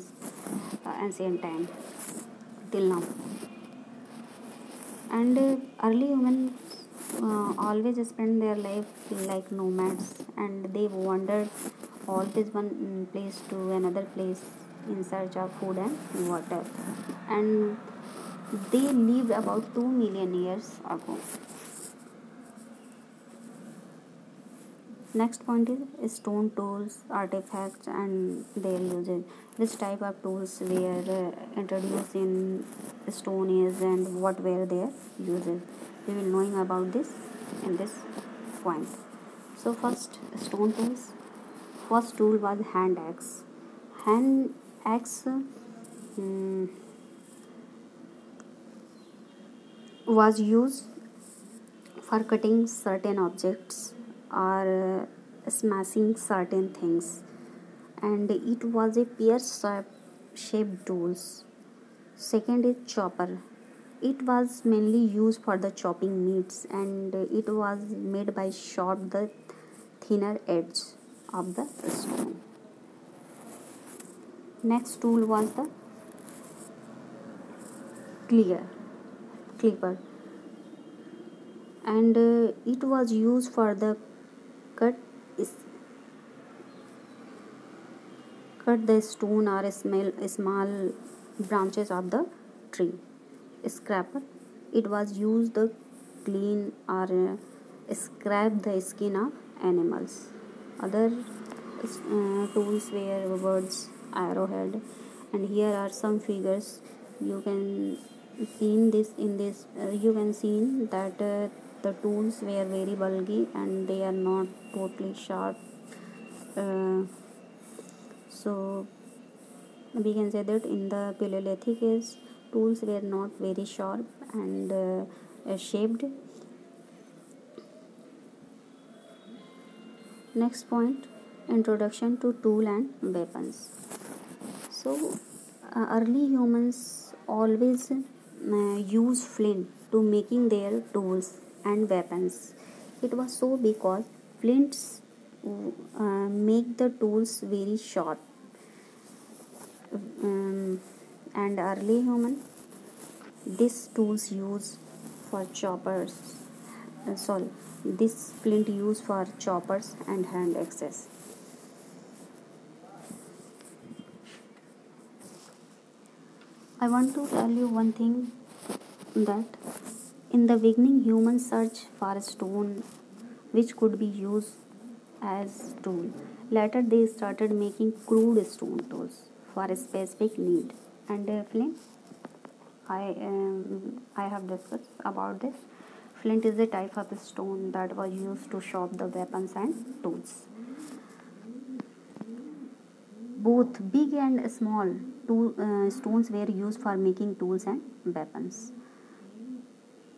since ancient time till now. And early humans always spend their life like nomads, and they wandered always one place to another place in search of food and water, and they lived about 2 million years ago. Next point is stone tools, artifacts, and their uses. Which type of tools were introduced in stone age and what were their uses? We will knowing about this in this point. So first, stone tools. First tool was hand axe. Hand axe was used for cutting certain objects or smashing certain things, and it was a pear shaped tools. Second is chopper. It was mainly used for the chopping meats, and it was made by short the thinner edge of the stone. Next tool was the clear clipper, and it was used for the cut cut the stone or small branches of the tree. Scraper. It was used to clean or scrape the skin of animals. Other tools were birds, arrowhead, and here are some figures. You can see in this you can see that the tools were very bulky and they are not totally sharp. So we can say that in the Paleolithic age, tools were not very sharp and shaped. Next point, introduction to tool and weapons. So early humans always use flint to making their tools and weapons. It was so because flints make the tools very sharp. And early human this tools used for choppers sorry this flint used for choppers and hand axes. I want to tell you one thing, that in the beginning humans searched for a stone which could be used as tool. Later they started making crude stone tools for a specific need. And flint, I have discussed about this. Flint is a type of stone that was used to sharp the weapons and tools. Both big and small stones were used for making tools and weapons.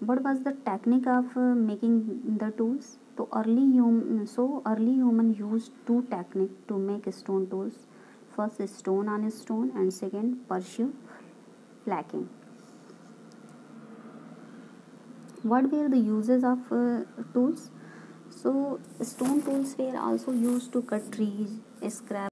What was the technique of making the tools? Early human used two techniques to make stone tools. First, stone on stone, and second, pursue flacking. What were the uses of tools? So stone tools were also used to cut trees, scrap